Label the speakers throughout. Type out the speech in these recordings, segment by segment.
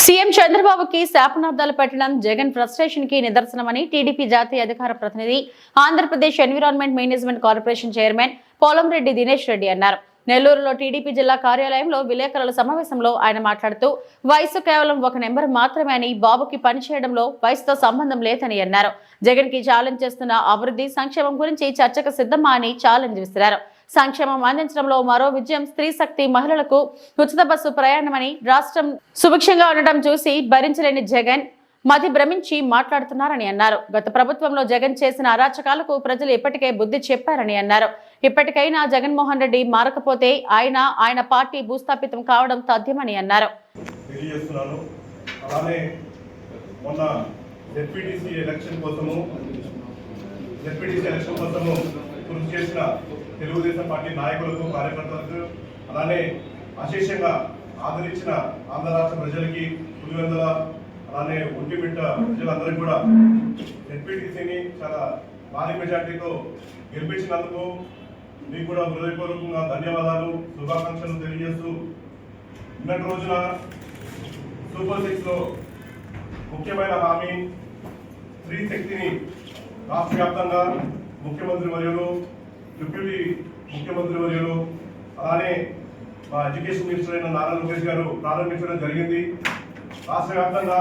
Speaker 1: CM చంద్రబాబుకి శాపనార్థాలు పెట్టడం జగన్ ఫ్రస్ట్రేషన్ కి నిదర్శనమని టీడీపీ జాతీయ అధికార ప్రతినిధి Andhra Pradesh environment management corporation chairman Polamreddy Dinesh Reddy అన్నారు. నెల్లూరులో టీడీపీ జిల్లా కార్యాలయంలో విలేకరుల సమావేశంలో ఆయన మాట్లాడుతూ వయసు కేవలం ఒక నెంబర్ మాత్రమే అని, బాబుకి పనిచేయడంలో వయసుతో సంబంధం లేదని అన్నారు. జగన్ కి ఛాలెంజ్ చేస్తున్న అభివృద్ధి సంక్షేమం గురించి చర్చకు సిద్ధమా అని ఛాలెంజ్ విసిరారు. సంక్షేమం అందించడంలో మరో విజయం స్త్రీ శక్తి, మహిళలకు ఉచిత బస్సు ప్రయాణమని, రాష్ట్రం సుభిక్షంగా ఉండటం చూసి భరించలేని జగన్ మతి భ్రమించి మాట్లాడుతున్నారని అన్నారు. గత ప్రభుత్వంలో జగన్ చేసిన అరాచకాలకు ప్రజలు ఇప్పటికే బుద్ధి చెప్పారని అన్నారు. ఇప్పటికైనా జగన్మోహన్ రెడ్డి మారకపోతే ఆయన పార్టీ భూస్థాపితం కావడం తథ్యమని అన్నారు.
Speaker 2: కృషి చేసిన తెలుగుదేశం పార్టీ నాయకులకు, కార్యకర్తలకు, అలానే అశేషంగా ఆదరించిన ఆంధ్ర రాష్ట్ర ప్రజలకి, పులివెందుల అలానే ఒంటిమిట్ట ప్రజలందరికీ కూడా జెడ్పీటీసీని చాలా భారీ మెజార్టీతో గెలిపించినందుకు మీకు కూడా హృదయపూర్వకంగా ధన్యవాదాలు, శుభాకాంక్షలు తెలియజేస్తూ, నిన్నటి రోజున సూపర్ 6లో ముఖ్యమైన హామీ స్త్రీ శక్తిని రాష్ట్ర వ్యాప్తంగా ముఖ్యమంత్రి వర్యులు, డిప్యూటీ ముఖ్యమంత్రి వర్యులు, అలానే మా ఎడ్యుకేషన్ మినిస్టర్ అయిన నారా లోకేష్ గారు ప్రారంభించడం జరిగింది. రాష్ట్ర వ్యాప్తంగా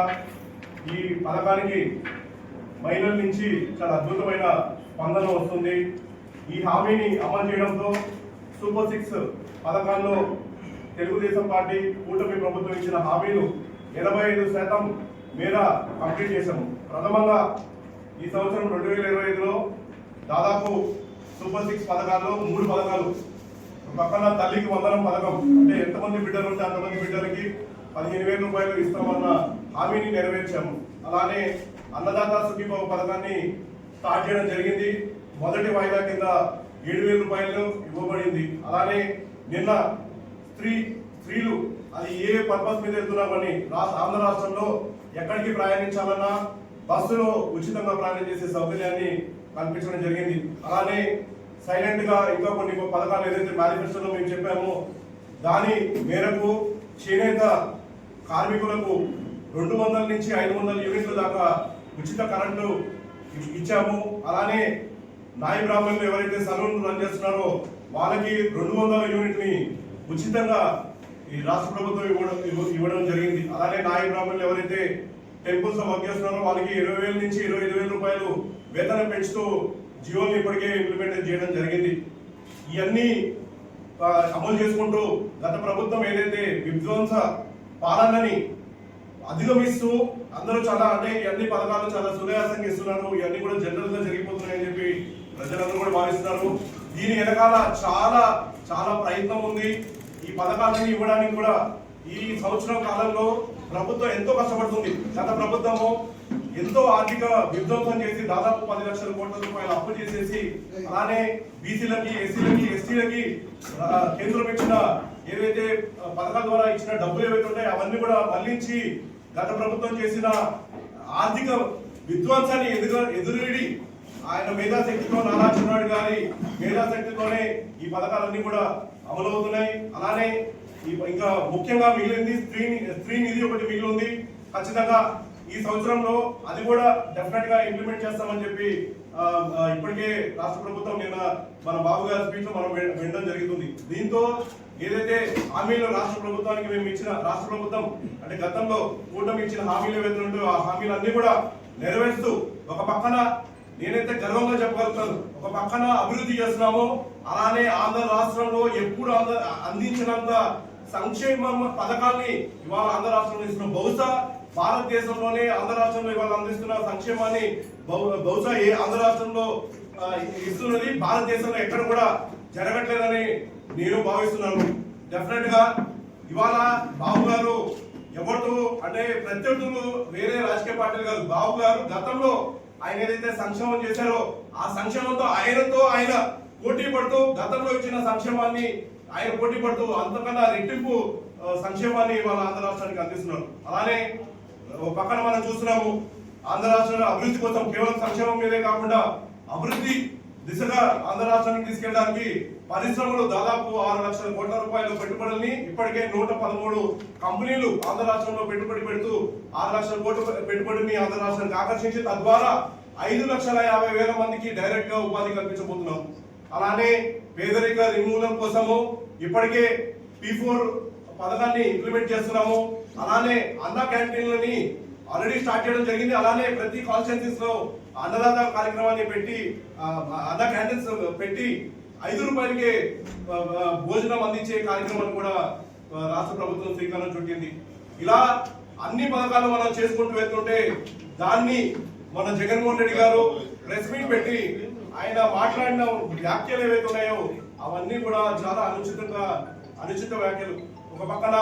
Speaker 2: ఈ పథకానికి మహిళల నుంచి చాలా అద్భుతమైన స్పందన వస్తుంది. ఈ హామీని అమలు చేయడంతో సూపర్ 6 పథకాల్లో తెలుగుదేశం పార్టీ కూటమి ప్రభుత్వం ఇచ్చిన హామీలు 85% మేర కంప్లీట్ చేశాము. ప్రథమంగా ఈ సంవత్సరం 2025లో దాదాపు సూపర్ 6 పథకాల్లో 3 పథకాలు, పక్కన తల్లికి వందనం పథకం, అంటే ఎంతమంది బిడ్డలు ఉంటే అంతమంది బిడ్డలకి 15,000 రూపాయలు ఇస్తామన్న హామీని నెరవేర్చాము. అలానే అన్నదాత సుఖీభవ పథకాన్ని స్టార్ట్ చేయడం జరిగింది. మొదటి వాయిదా కింద 7,000 రూపాయలు ఇవ్వబడింది. అలానే నిన్న స్త్రీలు అది ఏ పర్పస్ మీద వెళ్తున్నామని ఆంధ్ర రాష్ట్రంలో ఎక్కడికి ప్రయాణించాలన్నా బస్సులో ఉచితంగా ప్రయాణం చేసే సౌకర్యాన్ని కల్పించడం జరిగింది. అలానే సైలెంట్ గా ఇంకా కొన్ని పథకాలు ఏదైతే మేనిఫెస్టోలో మేము చెప్పామో దాని మేరకు చేనేత కార్మికులకు 200 నుంచి 500 యూనిట్ల దాకా ఉచిత కరెంటు ఇచ్చాము. అలానే నాయి బ్రాహ్మణులు ఎవరైతే సలూన్ రన్ చేస్తున్నారో వాళ్ళకి 200 యూనిట్ని ఉచితంగా ఈ రాష్ట్ర ప్రభుత్వం ఇవ్వడం జరిగింది. అలానే నాయి బ్రాహ్మణులు ఎవరైతే టెంపుల్స్ లో వర్క్ చేస్తున్నారో వాళ్ళకి 20,000 నుంచి 25,000 రూపాయలు వేతనం పెంచుతూ జియోని ఇప్పటికే ఇంప్లిమెంట్ చేయడం జరిగింది. ఇవన్నీ అమలు చేసుకుంటూ గత ప్రభుత్వం ఏదైతే విధ్వంస పాలనని అధిగమిస్తూ అందరూ చాలా అంటే ఇవన్నీ పథకాలు చాలా సునాయాసంగా ఇస్తున్నారు, ఇవన్నీ కూడా జనరల్ గా జరిగిపోతున్నాయని చెప్పి ప్రజలందరూ కూడా భావిస్తున్నారు. దీని వెనకాల చాలా చాలా ప్రయత్నం ఉంది. ఈ పథకాలన్నీ ఇవ్వడానికి కూడా ఈ సంవత్సరం కాలంలో ప్రభుత్వం ఎంతో కష్టపడుతుంది. గత ప్రభుత్వము ఎంతో ఆర్థిక విధ్వంసం చేసి దాదాపు 10 లక్షల కోట్ల రూపాయలు అప్పు చేసేసి, అలానే బీసీలకి, ఎస్సీలకి, ఎస్టీలకి కేంద్రం ఇచ్చిన ఏదైతే పథకాల ద్వారా ఇచ్చిన డబ్బులు ఏవైతే ఉంటాయో అవన్నీ కూడా మళ్లించి గత ప్రభుత్వం చేసిన ఆర్థిక విధ్వంసాన్ని ఎదురుడి ఆయన మేధాశక్తితో, నారా చంద్రబాబు గారి మేధాశక్తితోనే ఈ పథకాలన్నీ కూడా అమలవుతున్నాయి. అలానే ఇంకా ముఖ్యంగా మిగిలింది స్త్రీ నిధి ఒకటి మిగిలి ఉంది. ఖచ్చితంగా ఈ సంవత్సరంలో అది కూడా డెఫినెట్ గా ఇంప్లిమెంట్ చేస్తామని చెప్పి ఇప్పటికే రాష్ట్ర ప్రభుత్వం నిన్న మన బాబు గారి స్పీచ్ లో మనం వినడం జరుగుతుంది. దీంతో ఏదైతే హామీలు రాష్ట్ర ప్రభుత్వానికి మేము ఇచ్చిన, రాష్ట్ర ప్రభుత్వం అంటే గతంలో కూటమి ఇచ్చిన హామీలు ఏవైతే ఉంటాయో ఆ హామీలన్నీ కూడా నెరవేరుస్తూ ఒక పక్కన నేనైతే గర్వంగా చెప్పగలుగుతాను, ఒక పక్కన అభివృద్ధి చేస్తున్నాము, అలానే ఆంధ్ర రాష్ట్రంలో ఎప్పుడు అందించినంత సంక్షేమ పథకాన్ని ఇవాళ ఆంధ్ర రాష్ట్రంలో ఇస్తున్నాం. బహుశా భారతదేశంలోనే ఆంధ్ర రాష్ట్రంలో ఇవాళ అందిస్తున్న సంక్షేమాన్ని బహుశా ఏ ఆంధ్ర రాష్ట్రంలో ఇస్తున్నది భారతదేశంలో ఎక్కడ కూడా జరగట్లేదని నేను భావిస్తున్నాను. డెఫినెట్ గా ఇవాళ బాబు గారు ఎవరితో అంటే ప్రత్యర్థులు వేరే రాజకీయ పార్టీలు కాదు. బాబు గారు గతంలో ఆయన ఏదైతే సంక్షేమం చేశారో ఆ సంక్షేమంతో ఆయన పోటీ పడుతూ గతంలో ఇచ్చిన సంక్షేమాన్ని ఆయన పోటీ పడుతూ అంతకన్నా రెట్టింపు సంక్షేమాన్ని వాళ్ళ ఆంధ్ర రాష్ట్రానికి అందిస్తున్నారు. అలానే పక్కన మనం చూస్తున్నాము ఆంధ్ర రాష్ట్రంలో అభివృద్ధి కోసం కేవలం సంక్షేమం మీదే కాకుండా అభివృద్ధి దిశగా ఆంధ్ర రాష్ట్రానికి తీసుకెళ్ళడానికి పరిశ్రమలు దాదాపు 6 లక్షల కోట్ల రూపాయల పెట్టుబడుల్ని ఇప్పటికే 113 కంపెనీలు ఆంధ్ర రాష్ట్రంలో పెట్టుబడి పెడుతూ 6 లక్షల కోట్ల పెట్టుబడిని ఆంధ్ర రాష్ట్రానికి ఆకర్షించి తద్వారా 5,50,000 మందికి డైరెక్ట్ గా ఉపాధి కల్పించబోతున్నాం. అలానే పేదరిక నిర్మూలన కోసము ఇప్పటికే P4 పథకాన్ని ఇంప్లిమెంట్ చేస్తున్నాము. అలానే అన్న క్యాంటీన్లని ఆల్రెడీ స్టార్ట్ చేయడం జరిగింది. అలానే ప్రతి కాన్స్టిట్యున్సీస్ లో అన్నదాత కార్యక్రమాన్ని పెట్టి అన్న క్యాంటీన్స్ పెట్టి 5 రూపాయలకే భోజనం అందించే కార్యక్రమాన్ని కూడా రాష్ట్ర ప్రభుత్వం శ్రీకారం చుట్టింది. ఇలా అన్ని పథకాలు మనం చేసుకుంటూ వెళ్తుంటే దాన్ని మన జగన్మోహన్ రెడ్డి గారు ప్రెస్ మీట్ పెట్టి ఆయన మాట్లాడిన వ్యాఖ్యలు ఏవైతే ఉన్నాయో అవన్నీ కూడా చాలా అనుచిత వ్యాఖ్యలు. ఒక పక్కన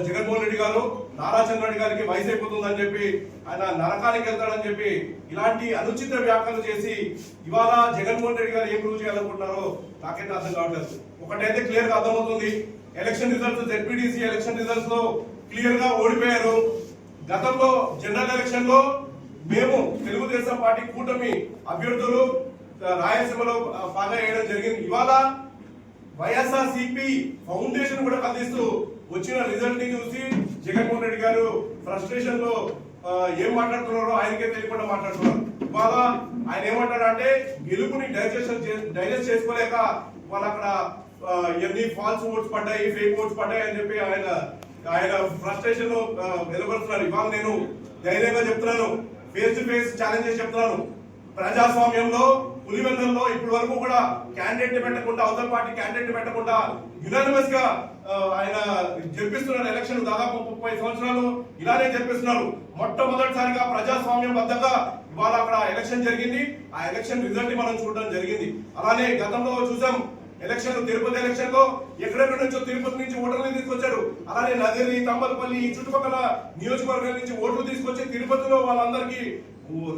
Speaker 2: జగన్మోహన్ రెడ్డి గారు నారా చంద్రరెడ్డి గారికి వయసు అయిపోతుందని చెప్పి ఆయన నరకానికి వెళ్తాడని చెప్పి ఇలాంటి అనుచిత వ్యాఖ్యలు చేసి ఇవాళ జగన్మోహన్ రెడ్డి గారు ఏం ప్రూవ్ చేయాలనుకుంటున్నారో నాకైతే అర్థం కావట్లేదు. ఒకటైతే క్లియర్ గా అర్థమవుతుంది, election results ZPDC election results లో క్లియర్ గా ఓడిపోయారు. గతంలో జనరల్ ఎలక్షన్ లో మేము తెలుగుదేశం పార్టీ కూటమి అభ్యర్థులు రాయలసీమలో బాగా వేయడం జరిగింది. ఇవాళ వైఎస్ఆర్సీపీ ఫౌండేషన్ కూడా కదిలిస్తూ వచ్చిన రిజల్ట్ ని చూసి జగన్మోహన్ రెడ్డి గారు ఫ్రస్ట్రేషన్ లో ఏం మాట్లాడుతున్నారో ఆయనకే తెలియకుండా మాట్లాడుతున్నారు. ఇవాళ ఆయన ఏమంటారంటే గెలుపుని డైజెస్ట్ చేసుకోలేక వాళ్ళు అక్కడ ఎన్ని ఫాల్స్ ఓట్స్ పడ్డాయి, ఫేక్ ఓట్స్ పడ్డాయి అని చెప్పి ఆయన ఫ్రస్ట్రేషన్ లో వెలువడుతున్నారు. ఇవాళ నేను ధైర్యంగా చెప్తున్నాను, ఫేస్ టు ఫేస్ ఛాలెంజ్ చేసి చెప్తున్నాను, ప్రజాస్వామ్యంలో పులివెందులలో ఇప్పటి వరకు కూడా క్యాండిడేట్ పెట్టకుండా, అవతల పార్టీ క్యాండిడేట్ పెట్టకుండా యునానిమస్ గా ఆయన జరిపిస్తున్నారు ఎలక్షన్. దాదాపు 30 సంవత్సరాలు ఇలానే జరిపిస్తున్నారు. మొట్టమొదటిసారిగా ప్రజాస్వామ్యం బద్దగా ఇవాళ అక్కడ ఎలక్షన్ జరిగింది. ఆ ఎలక్షన్ రిజల్ట్ ని మనం చూడడం జరిగింది. అలానే గతంలో చూసాం ఎలక్షన్, తిరుపతి ఎలక్షన్ లో ఎక్కడెక్కడ నుంచో తిరుపతి నుంచి ఓటర్లు తీసుకొచ్చారు. అలానే నగరి, తంబలపల్లి ఈ చుట్టుపక్కల నియోజకవర్గాల నుంచి ఓట్లు తీసుకొచ్చి తిరుపతిలో వాళ్ళందరికీ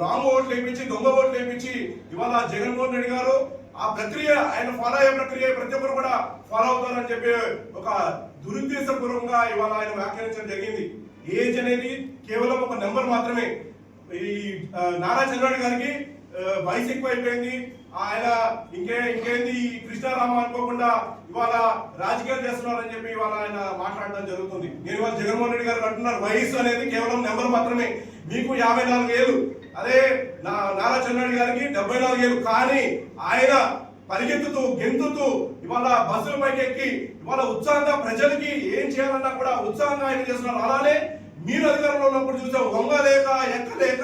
Speaker 2: రాంగ్ ఓట్లు వేయించి, దొంగ ఓట్లు వేయించి ఇవాళ జగన్మోహన్ రెడ్డి గారు ఆ ప్రక్రియ, ఆయన ఫాలో అయ్యే ప్రక్రియ ప్రతి ఒక్కరు కూడా ఫాలో అవుతారని చెప్పి ఒక దురుద్దేశపూర్వకంగా ఇవాళ ఆయన వ్యాఖ్యానించడం జరిగింది. ఏజ్ అనేది కేవలం ఒక నెంబర్ మాత్రమే. ఈ నారా చంద్రబాబు గారికి వయసు ఎక్కువైపోయింది, ఆయన ఇంకేంది కృష్ణారామ అనుకోకుండా ఇవాళ రాజకీయాలు చేస్తున్నారని చెప్పి ఇవాళ ఆయన మాట్లాడడం జరుగుతుంది. నేను ఇవాళ జగన్మోహన్ రెడ్డి గారు అంటున్నారు వయసు అనేది కేవలం నెంబర్ మాత్రమే. మీకు 54 ఏళ్ళు, అదే నారా చంద్రబాబు గారికి 74 ఏళ్ళు. కానీ ఆయన పరిగెత్తుతూ గెంతుతూ ఇవాళ బస్సుల పైకి ఎక్కి ఇవాళ ఉత్సాహంగా ప్రజలకి ఏం చేయాలన్నా కూడా ఉత్సాహంగా ఆయన చేస్తున్నారు. అలానే మీరు అధికారంలో ఉన్నప్పుడు చూసాం, వంగలేక ఎక్కలేక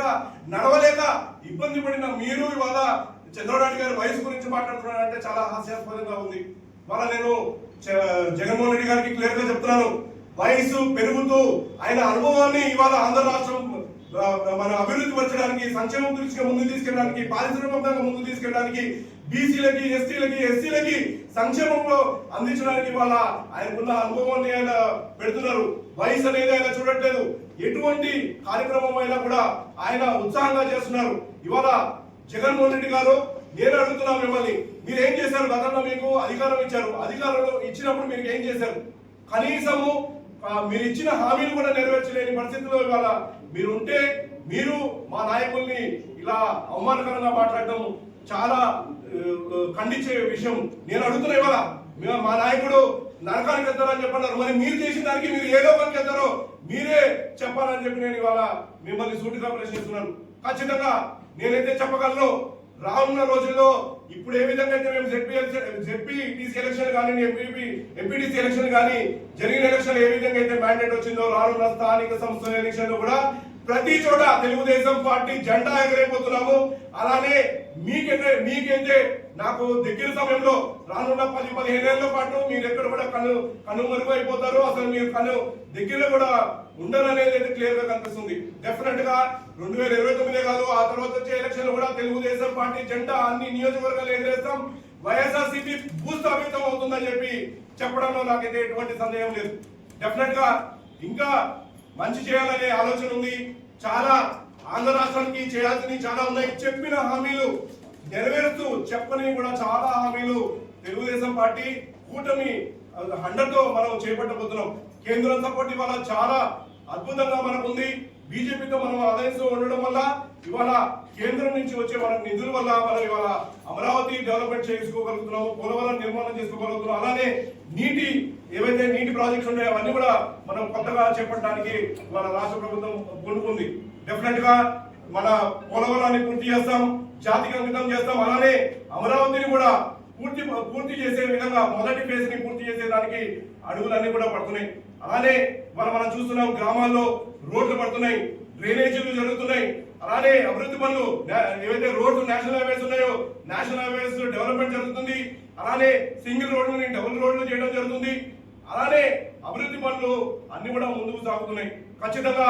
Speaker 2: నడవలేక ఇబ్బంది పడిన మీరు ఇవాళ చంద్రబాబు గారి వయసు గురించి మాట్లాడుతున్నారంటే చాలా హాస్యాస్పదంగా ఉంది. ఇవాళ నేను జగన్మోహన్ రెడ్డి గారికి క్లియర్ గా చెప్తున్నాను, వయసు పెరుగుతూ ఆయన అనుభవాన్ని ఇవాళ ఆంధ్ర రాష్ట్రం మన అభివృద్ధి పరచడానికి, సంక్షేమం దృష్టిగా ముందుకు తీసుకెళ్ళడానికి, పారిశ్రామికంగా ముందుకు తీసుకెళ్ళడానికి, బీసీలకి, ఎస్టీలకి, ఎస్సీలకి సంక్షేమంలో అందించడానికి ఇవాళ ఆయనకున్న అనుభవాన్ని ఆయన పెడుతున్నారు. వయసు అనేది ఆయన చూడట్లేదు. ఎటువంటి కార్యక్రమం అయినా కూడా ఆయన ఉత్సాహంగా చేస్తున్నారు. ఇవాళ జగన్మోహన్ రెడ్డి గారు, నేను అడుగుతున్నాను మిమ్మల్ని, మీరేం చేశారు? గతంలో మీకు అధికారం ఇచ్చారు, అధికారంలో ఇచ్చినప్పుడు మీరు ఏం చేశారు? కనీసము మీరు ఇచ్చిన హామీలు కూడా నెరవేర్చలేని పరిస్థితిలో ఇవాళ మీరుంటే, మీరు మా నాయకుల్ని ఇలా అవమానకరంగా మాట్లాడడం చాలా ఖండించే విషయం. నేను అడుగుతున్నా, ఇవాళ మా నాయకుడు నరకానికి వెళ్తారని చెప్పన్నారు. మరి మీరు చేసిన దానికి మీరు ఏ లోకానికి వెళ్తారో మీరే చెప్పాలని చెప్పి నేను ఇవాళ మిమ్మల్ని సూటిగా ప్రశ్నిస్తున్నాను. ఖచ్చితంగా నేనైతే చెప్పగలను, రానున్న రోజుల్లో ఇప్పుడు ఏ విధంగా అయితే మేము ZPDC ఎలక్షన్ కానీ, ఎంపీటీసీ ఎలక్షన్ కానీ జరిగిన ఎలక్షన్ ఏ విధంగా అయితే మ్యాండేట్ వచ్చిందో, రానున్న స్థానిక సంస్థల ఎలక్షన్ లో కూడా ప్రతి చోట తెలుగుదేశం పార్టీ జెండా ఎగరైపోతున్నాము. అలానే మీకైతే నాకు దగ్గర సమయంలో రానున్న 10-15 ఏళ్ల పాటు మీరు ఎక్కడ కూడా కనుమరుగు అయిపోతారు. అసలు మీరు దగ్గరలో కూడా ఉండరు అనేది అయితే క్లియర్ గా కనిపిస్తుంది. డెఫినెట్ గా 2029 కాదు, ఆ తర్వాత వచ్చే ఎలక్షన్ కూడా తెలుగుదేశం పార్టీ జెండా అన్ని నియోజకవర్గాలు ఎగరేస్తాం. వైఎస్ఆర్సీపీ భూస్థాపితం అవుతుందని చెప్పి చెప్పడంలో నాకైతే ఎటువంటి సందేహం లేదు. డెఫినెట్ గా ఇంకా మంచి చేయాలనే ఆలోచన ఉంది. చాలా ఆంధ్ర రాష్ట్రానికి చేయాల్సినవి చాలా ఉన్నాయి. చెప్పిన హామీలు నెరవేరుస్తూ, చెప్పని కూడా చాలా హామీలు తెలుగుదేశం పార్టీ కూటమి 100తో మనం చేపట్టబోతున్నాం. కేంద్రం సపోర్ట్ ఇవాళ చాలా అద్భుతంగా మనకు ఉంది. బీజేపీతో మనం అలయన్స్ లో ఉండడం వల్ల ఇవాళ కేంద్రం నుంచి వచ్చే మన నిధుల వల్ల మనం ఇవాళ అమరావతి డెవలప్మెంట్ చేసుకోగలుగుతున్నాము, పోలవరం నిర్మాణం చేసుకోగలుగుతున్నాం. అలానే ఏవైతే నీటి ప్రాజెక్ట్స్ ఉన్నాయో అవన్నీ కూడా మనం కొత్తగా చేపట్టడానికి మన రాష్ట్ర ప్రభుత్వం పూనుకుంది. డెఫినెట్ గా మన పోలవరాన్ని పూర్తి చేస్తాం, జాతికి అంకితం చేస్తాం. అలానే అమరావతిని కూడా పూర్తి చేసే విధంగా మొదటి ఫేజ్ ని పూర్తి చేసేదానికి అడుగులన్నీ కూడా పడుతున్నాయి. అలానే మనం చూస్తున్నాం, గ్రామాల్లో రోడ్లు పడుతున్నాయి, డ్రైనేజీలు జరుగుతున్నాయి. అలానే అభివృద్ధి పనులు ఏవైతే రోడ్లు నేషనల్ హైవేస్ ఉన్నాయో నేషనల్ హైవేస్ డెవలప్మెంట్ జరుగుతుంది. అలానే సింగిల్ రోడ్లని డబుల్ రోడ్లు చేయడం జరుగుతుంది. అలానే అభివృద్ధి పనులు అన్ని కూడా ముందుకు సాగుతున్నాయి. ఖచ్చితంగా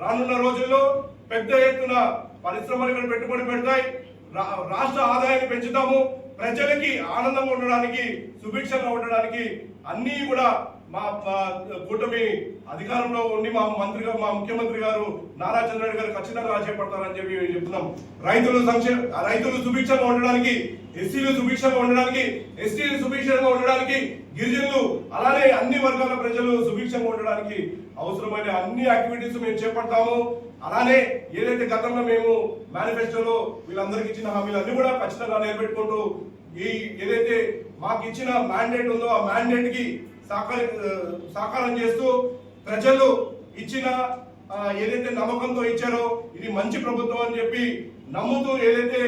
Speaker 2: రానున్న రోజుల్లో పెద్ద ఎత్తున పరిశ్రమలు ఇక్కడ పెట్టుబడి పెడతాయి. రాష్ట్ర ఆదాయాన్ని పెంచుతాము. ప్రజలకి ఆనందంగా ఉండడానికి, సుభిక్షంగా ఉండడానికి అన్నీ కూడా మా కూటమి అధికారంలో ఉండి మా ముఖ్యమంత్రి గారు నారా చంద్రబాబు గారు ఖచ్చితంగా చేపడతారని చెప్పి చెప్తున్నాం. రైతులు సుభిక్షంగా ఉండడానికి, ఎస్సీలు సుభిక్షంగా ఉండడానికి, ఎస్టీలు సుభిక్షంగా ఉండడానికి, గిరిజనులు అలానే అన్ని వర్గాల ప్రజలు సుభిక్షంగా ఉండడానికి అవసరమైన అన్ని యాక్టివిటీస్ మేము చేపడతాము. అలానే ఏదైతే గతంలో మేము మేనిఫెస్టోలో వీళ్ళందరికీ ఇచ్చిన హామీలు అన్ని కూడా ఖచ్చితంగా నిలబెట్టుకుంటూ ఏదైతే మాకు ఇచ్చిన మ్యాండేట్ ఉందో ఆ మ్యాండేట్ కి సాకారం చేస్తూ ప్రజలు ఇచ్చిన ఏదైతే నమ్మకంతో ఇచ్చారో ఇది మంచి ప్రభుత్వం అని చెప్పి నమ్ముతూ ఏదైతే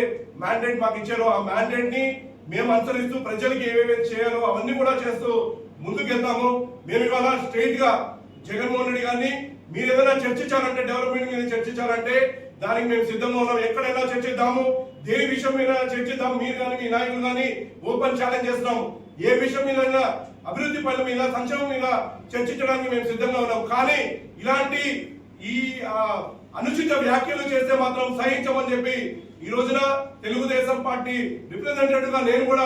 Speaker 2: మ్యాండేట్ మాకు ఇచ్చారో ఆ మ్యాండేట్ ని మేము అనుసరిస్తూ ప్రజలకి ఏవేవి చేయాలో అవన్నీ కూడా చేస్తూ ముందుకెళ్తాము. మేము ఇవాళ స్ట్రైట్ గా జగన్మోహన్ రెడ్డి గారిని మీరు ఏదైనా చర్చించాలంటే, డెవలప్మెంట్ మీద చర్చించాలంటే దానికి మేము సిద్ధంగా ఉన్నాం. ఎక్కడైనా చర్చిద్దాము, దేని విషయం మీద చర్చిద్దాం. మీరు కానీ మీ నాయకులు కానీ ఓపెన్ ఛాలెంజ్ చేస్తున్నాం. ఏ విషయం మీద, అభివృద్ధి పనుల మీద, సంక్షేమం మీద చర్చించడానికి మేము సిద్ధంగా ఉన్నాం. కానీ ఇలాంటి అనుచిత వ్యాఖ్యలు చేస్తే మాత్రం సహించమని చెప్పి ఈ రోజున తెలుగుదేశం పార్టీ రిప్రజెంటేటివ్ గా నేను కూడా